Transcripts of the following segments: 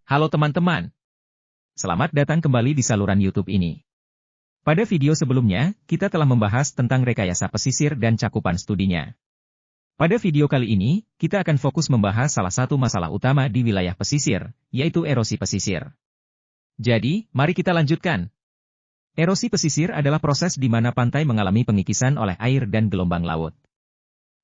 Halo teman-teman, selamat datang kembali di saluran YouTube ini. Pada video sebelumnya, kita telah membahas tentang rekayasa pesisir dan cakupan studinya. Pada video kali ini, kita akan fokus membahas salah satu masalah utama di wilayah pesisir, yaitu erosi pesisir. Jadi, mari kita lanjutkan. Erosi pesisir adalah proses di mana pantai mengalami pengikisan oleh air dan gelombang laut.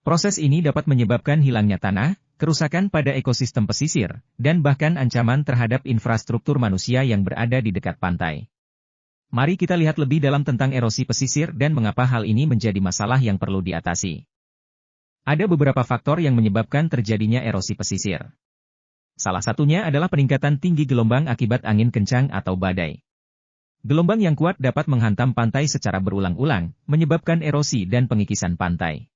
Proses ini dapat menyebabkan hilangnya tanah, kerusakan pada ekosistem pesisir, dan bahkan ancaman terhadap infrastruktur manusia yang berada di dekat pantai. Mari kita lihat lebih dalam tentang erosi pesisir dan mengapa hal ini menjadi masalah yang perlu diatasi. Ada beberapa faktor yang menyebabkan terjadinya erosi pesisir. Salah satunya adalah peningkatan tinggi gelombang akibat angin kencang atau badai. Gelombang yang kuat dapat menghantam pantai secara berulang-ulang, menyebabkan erosi dan pengikisan pantai.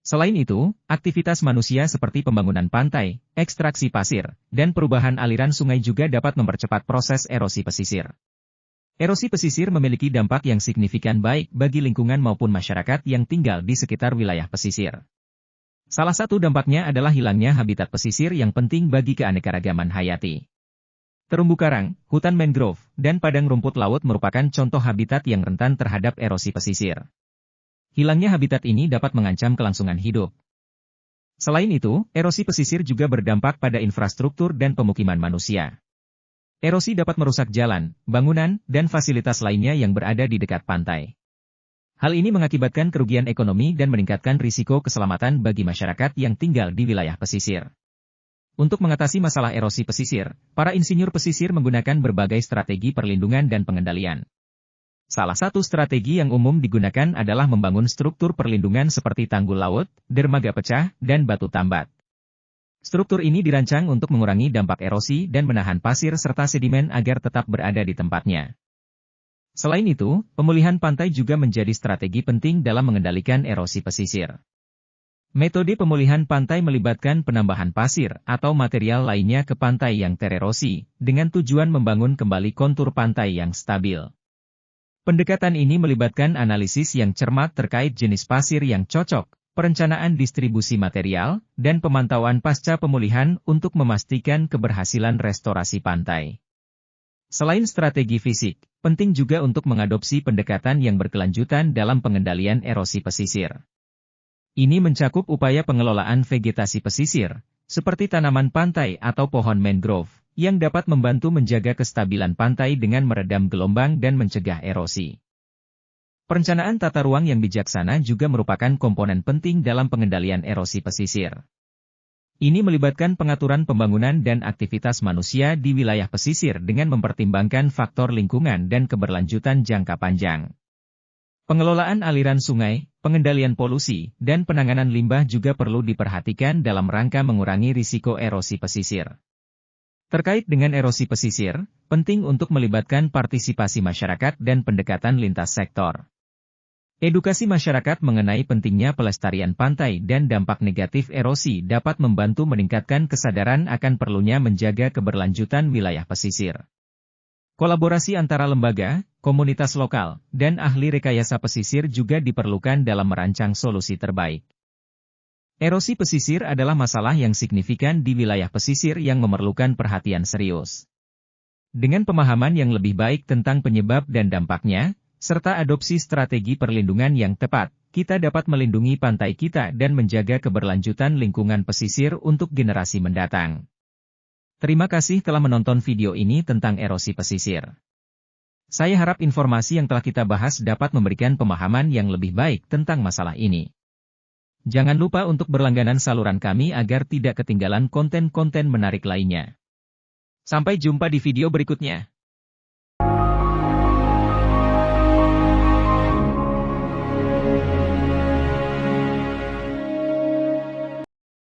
Selain itu, aktivitas manusia seperti pembangunan pantai, ekstraksi pasir, dan perubahan aliran sungai juga dapat mempercepat proses erosi pesisir. Erosi pesisir memiliki dampak yang signifikan baik bagi lingkungan maupun masyarakat yang tinggal di sekitar wilayah pesisir. Salah satu dampaknya adalah hilangnya habitat pesisir yang penting bagi keanekaragaman hayati. Terumbu karang, hutan mangrove, dan padang rumput laut merupakan contoh habitat yang rentan terhadap erosi pesisir. Hilangnya habitat ini dapat mengancam kelangsungan hidup. Selain itu, erosi pesisir juga berdampak pada infrastruktur dan pemukiman manusia. Erosi dapat merusak jalan, bangunan, dan fasilitas lainnya yang berada di dekat pantai. Hal ini mengakibatkan kerugian ekonomi dan meningkatkan risiko keselamatan bagi masyarakat yang tinggal di wilayah pesisir. Untuk mengatasi masalah erosi pesisir, para insinyur pesisir menggunakan berbagai strategi perlindungan dan pengendalian. Salah satu strategi yang umum digunakan adalah membangun struktur perlindungan seperti tanggul laut, dermaga pecah, dan batu tambat. Struktur ini dirancang untuk mengurangi dampak erosi dan menahan pasir serta sedimen agar tetap berada di tempatnya. Selain itu, pemulihan pantai juga menjadi strategi penting dalam mengendalikan erosi pesisir. Metode pemulihan pantai melibatkan penambahan pasir atau material lainnya ke pantai yang tererosi, dengan tujuan membangun kembali kontur pantai yang stabil. Pendekatan ini melibatkan analisis yang cermat terkait jenis pasir yang cocok, perencanaan distribusi material, dan pemantauan pasca pemulihan untuk memastikan keberhasilan restorasi pantai. Selain strategi fisik, penting juga untuk mengadopsi pendekatan yang berkelanjutan dalam pengendalian erosi pesisir. Ini mencakup upaya pengelolaan vegetasi pesisir, seperti tanaman pantai atau pohon mangrove, yang dapat membantu menjaga kestabilan pantai dengan meredam gelombang dan mencegah erosi. Perencanaan tata ruang yang bijaksana juga merupakan komponen penting dalam pengendalian erosi pesisir. Ini melibatkan pengaturan pembangunan dan aktivitas manusia di wilayah pesisir dengan mempertimbangkan faktor lingkungan dan keberlanjutan jangka panjang. Pengelolaan aliran sungai, pengendalian polusi, dan penanganan limbah juga perlu diperhatikan dalam rangka mengurangi risiko erosi pesisir. Terkait dengan erosi pesisir, penting untuk melibatkan partisipasi masyarakat dan pendekatan lintas sektor. Edukasi masyarakat mengenai pentingnya pelestarian pantai dan dampak negatif erosi dapat membantu meningkatkan kesadaran akan perlunya menjaga keberlanjutan wilayah pesisir. Kolaborasi antara lembaga, komunitas lokal, dan ahli rekayasa pesisir juga diperlukan dalam merancang solusi terbaik. Erosi pesisir adalah masalah yang signifikan di wilayah pesisir yang memerlukan perhatian serius. Dengan pemahaman yang lebih baik tentang penyebab dan dampaknya, serta adopsi strategi perlindungan yang tepat, kita dapat melindungi pantai kita dan menjaga keberlanjutan lingkungan pesisir untuk generasi mendatang. Terima kasih telah menonton video ini tentang erosi pesisir. Saya harap informasi yang telah kita bahas dapat memberikan pemahaman yang lebih baik tentang masalah ini. Jangan lupa untuk berlangganan saluran kami agar tidak ketinggalan konten-konten menarik lainnya. Sampai jumpa di video berikutnya.